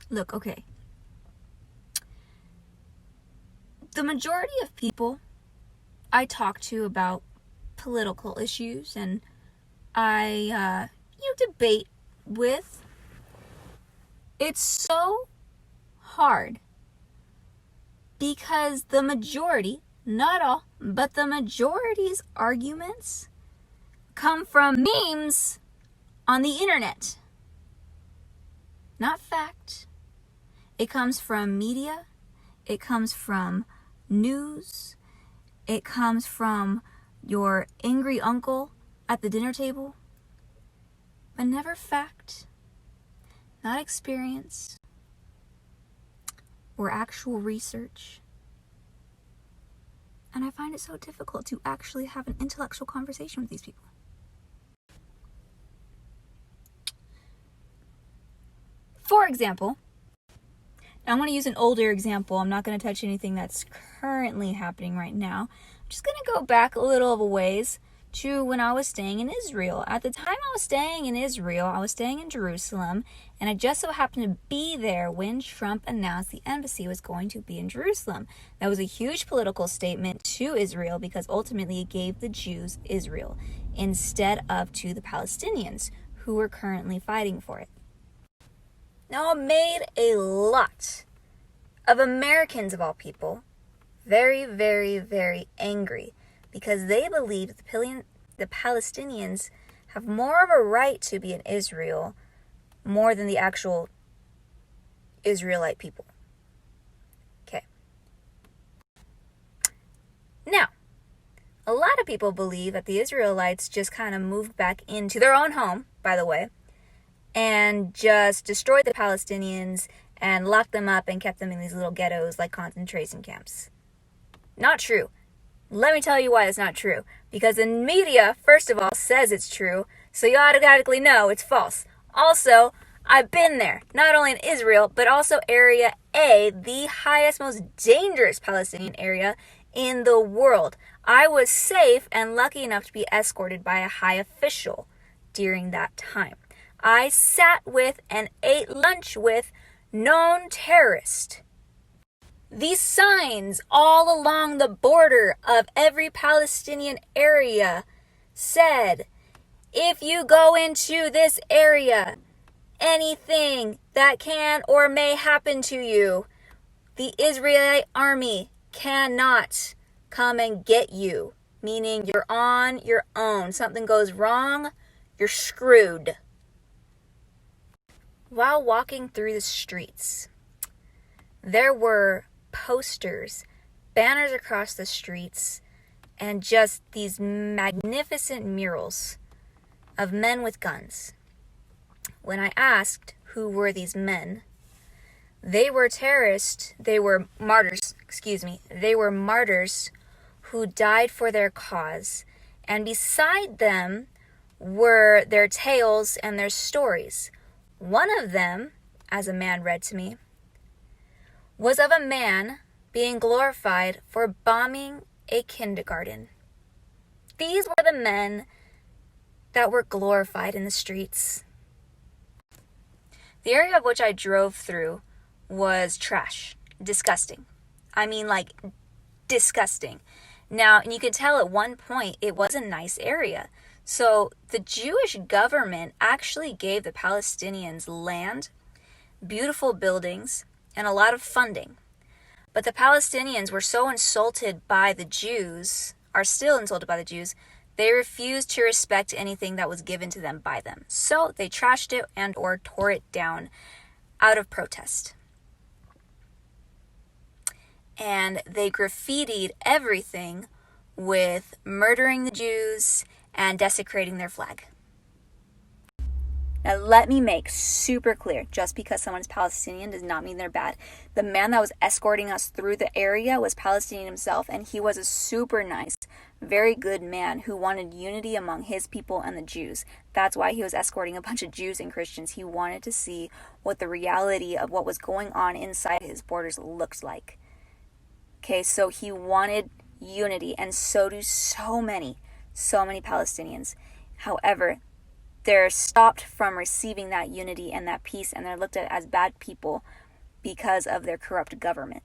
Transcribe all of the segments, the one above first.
Look, okay. The majority of people I talk to about political issues and I debate with, it's so hard because the majority, not all, but the majority's arguments come from memes on the internet. Not fact. It comes from media. It comes from news. It comes from your angry uncle at the dinner table. But never fact, not experience, or actual research. And I find it so difficult to actually have an intellectual conversation with these people. For example, now I'm going to use an older example. I'm not going to touch anything that's currently happening right now. I'm just going to go back a little of a ways to when I was staying in Israel. At the time I was staying in Israel, I was staying in Jerusalem, and I just so happened to be there when Trump announced the embassy was going to be in Jerusalem. That was a huge political statement to Israel because ultimately it gave the Jews Israel instead of to the Palestinians who were currently fighting for it. Now, it made a lot of Americans, of all people, very, very, very angry because they believe the Palestinians have more of a right to be in Israel more than the actual Israelite people. Okay. Now, a lot of people believe that the Israelites just kind of moved back into their own home, by the way, and just destroyed the Palestinians and locked them up and kept them in these little ghettos like concentration camps. Not true. Let me tell you why it's not true. Because the media, first of all, says it's true, so you automatically know it's false. Also, I've been there, not only in Israel, but also Area A, the highest, most dangerous Palestinian area in the world. I was safe and lucky enough to be escorted by a high official during that time. I sat with and ate lunch with known terrorists. These signs all along the border of every Palestinian area said, if you go into this area, anything that can or may happen to you, the Israeli army cannot come and get you. Meaning you're on your own. Something goes wrong, you're screwed. While walking through the streets, there were posters, banners across the streets, and just these magnificent murals of men with guns. When I asked who were these men, they were martyrs who died for their cause. And beside them were their tales and their stories. One of them, as a man read to me, was of a man being glorified for bombing a kindergarten. These were the men that were glorified in the streets. The area of which I drove through was trash. Disgusting. I mean, like, disgusting. Now, and you can tell at one point it was a nice area. So the Jewish government actually gave the Palestinians land, beautiful buildings, and a lot of funding. But the Palestinians were so insulted by the Jews, are still insulted by the Jews, they refused to respect anything that was given to them by them. So they trashed it and or tore it down out of protest. And they graffitied everything with murdering the Jews and desecrating their flag. Now, let me make super clear, just because someone's Palestinian does not mean they're bad. The man that was escorting us through the area was Palestinian himself, and he was a super nice, very good man who wanted unity among his people and the Jews. That's why he was escorting a bunch of Jews and Christians. He wanted to see what the reality of what was going on inside his borders looked like. Okay, so he wanted unity, and so do so many Palestinians. However, they're stopped from receiving that unity and that peace, and they're looked at as bad people because of their corrupt government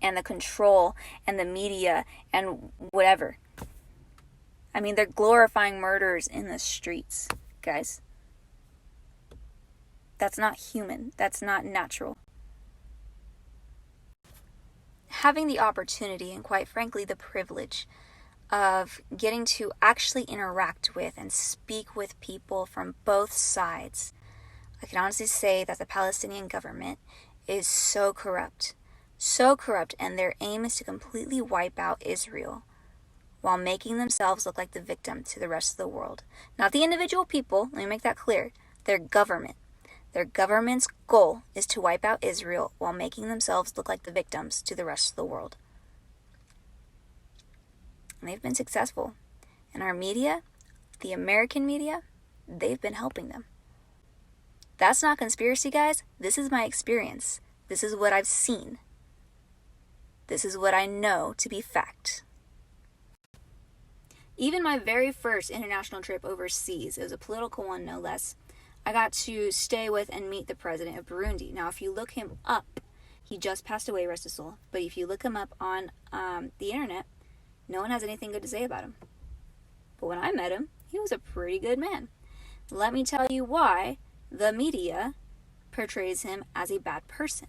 and the control and the media and whatever. I mean, they're glorifying murders in the streets, guys. That's not human. That's not natural. Having the opportunity and, quite frankly, the privilege of getting to actually interact with and speak with people from both sides, I can honestly say that the Palestinian government is so corrupt, and their aim is to completely wipe out Israel while making themselves look like the victim to the rest of the world. Not the individual people, let me make that clear, their government. Their government's goal is to wipe out Israel while making themselves look like the victims to the rest of the world. And they've been successful. And our media, the American media, they've been helping them. That's not conspiracy, guys. This is my experience. This is what I've seen. This is what I know to be fact. Even my very first international trip overseas, it was a political one no less, I got to stay with and meet the president of Burundi. Now, if you look him up, he just passed away, rest his soul, but if you look him up on the internet, no one has anything good to say about him. But when I met him, he was a pretty good man. Let me tell you why the media portrays him as a bad person.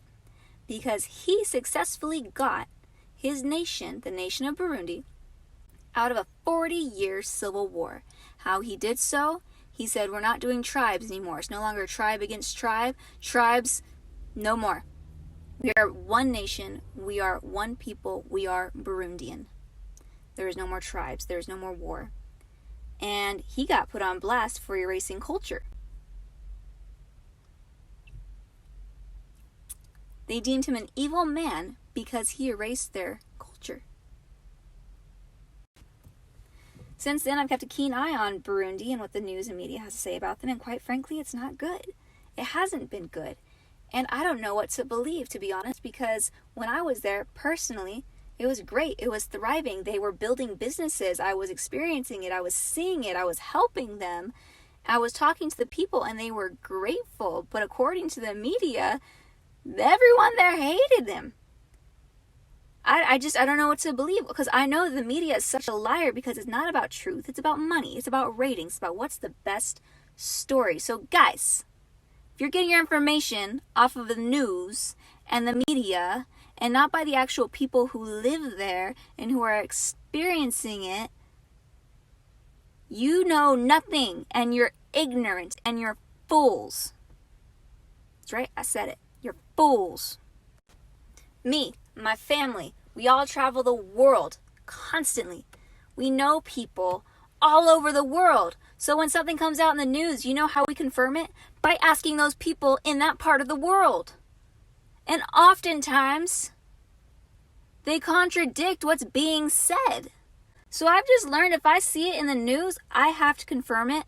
Because he successfully got his nation, the nation of Burundi, out of a 40-year civil war. How he did so? He said, we're not doing tribes anymore. It's no longer tribe against tribe. Tribes, no more. We are one nation. We are one people. We are Burundian. There is no more tribes. There is no more war. And he got put on blast for erasing culture. They deemed him an evil man because he erased their culture. Since then, I've kept a keen eye on Burundi and what the news and media has to say about them, and quite frankly, it's not good. It hasn't been good. And I don't know what to believe, to be honest, because when I was there, personally, it was great. It was thriving. They were building businesses. I was experiencing it. I was seeing it. I was helping them. I was talking to the people, and they were grateful. But according to the media, everyone there hated them. I don't know what to believe, because I know the media is such a liar, because it's not about truth. It's about money. It's about ratings. It's about what's the best story. So guys, if you're getting your information off of the news and the media and not by the actual people who live there and who are experiencing it, you know nothing, and you're ignorant, and you're fools. That's right, I said it. You're fools. Me, my family, we all travel the world constantly. We know people all over the world. So when something comes out in the news, you know how we confirm it? By asking those people in that part of the world. And oftentimes, they contradict what's being said. So I've just learned if I see it in the news, I have to confirm it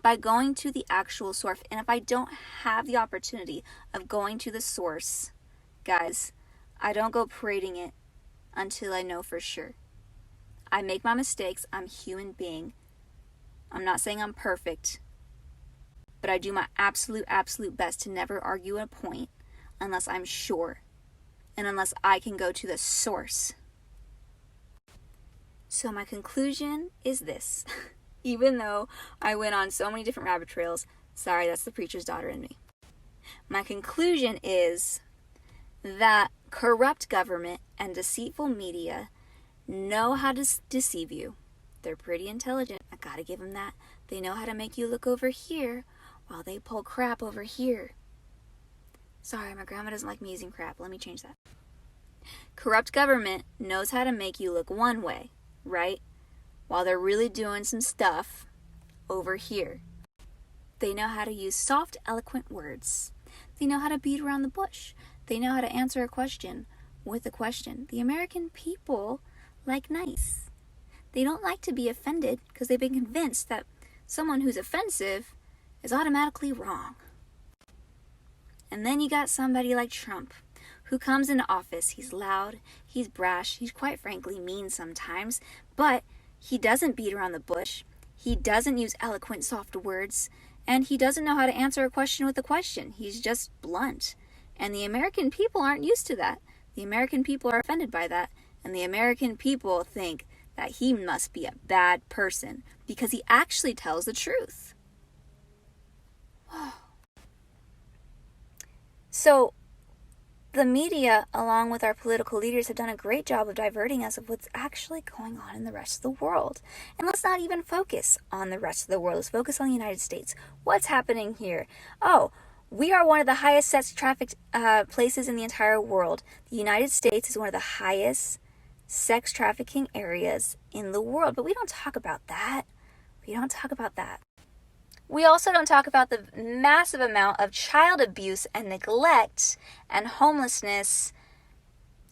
by going to the actual source. And if I don't have the opportunity of going to the source, guys, I don't go parading it until I know for sure. I make my mistakes. I'm a human being. I'm not saying I'm perfect, but I do my absolute best to never argue a point unless I'm sure and unless I can go to the source. So my conclusion is this. Even though I went on so many different rabbit trails, sorry, that's the preacher's daughter in me. My conclusion is that corrupt government and deceitful media know how to deceive you. They're pretty intelligent. I gotta give them that. They know how to make you look over here while they pull crap over here. Sorry, my grandma doesn't like me using crap. Let me change that. Corrupt government knows how to make you look one way, right? While they're really doing some stuff over here. They know how to use soft, eloquent words. They know how to beat around the bush. They know how to answer a question with a question. The American people like nice. They don't like to be offended because they've been convinced that someone who's offensive is automatically wrong. And then you got somebody like Trump, who comes into office. He's loud, he's brash, he's quite frankly mean sometimes, but he doesn't beat around the bush. He doesn't use eloquent, soft words, and he doesn't know how to answer a question with a question. He's just blunt. And the American people aren't used to that. The American people are offended by that, and the American people think that he must be a bad person because he actually tells the truth. So, the media, along with our political leaders, have done a great job of diverting us of what's actually going on in the rest of the world. And let's not even focus on the rest of the world. Let's focus on the United States. What's happening here? Oh, we are one of the highest sex trafficked places in the entire world. The United States is one of the highest sex trafficking areas in the world. But we don't talk about that. We don't talk about that. We also don't talk about the massive amount of child abuse and neglect and homelessness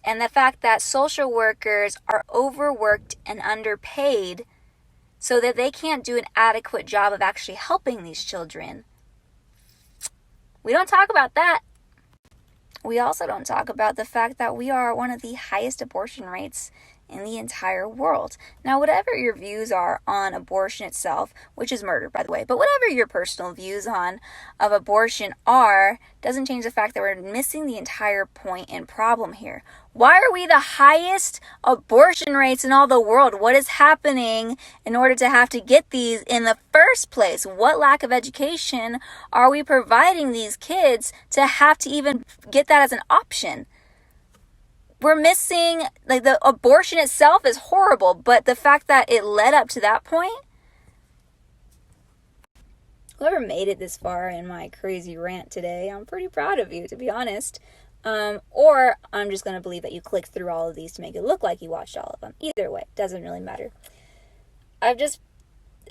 and the fact that social workers are overworked and underpaid so that they can't do an adequate job of actually helping these children. We don't talk about that. We also don't talk about the fact that we are one of the highest abortion rates in the entire world. Now, whatever your views are on abortion itself, which is murder, by the way, but whatever your personal views on of abortion are, doesn't change the fact that we're missing the entire point and problem here. Why are we the highest abortion rates in all the world? What is happening in order to have to get these in the first place? What lack of education are we providing these kids to have to even get that as an option? We're missing, like, the abortion itself is horrible, but the fact that it led up to that point, whoever made it this far in my crazy rant today, I'm pretty proud of you, to be honest. Or I'm just going to believe that you clicked through all of these to make it look like you watched all of them. Either way, doesn't really matter.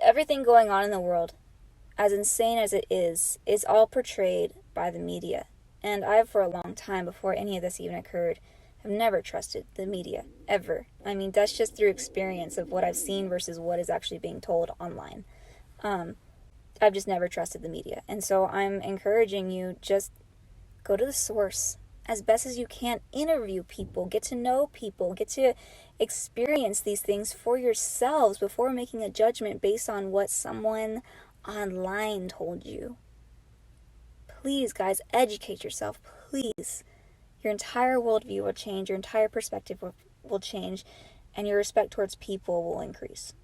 Everything going on in the world, as insane as it is all portrayed by the media. And I've, for a long time, before any of this even occurred, I've never trusted the media, ever. I mean, that's just through experience of what I've seen versus what is actually being told online. I've just never trusted the media. And so I'm encouraging you, just go to the source as best as you can. Interview people, get to know people, get to experience these things for yourselves before making a judgment based on what someone online told you. Please, guys, educate yourself, please. Your entire worldview will change, your entire perspective will change, and your respect towards people will increase.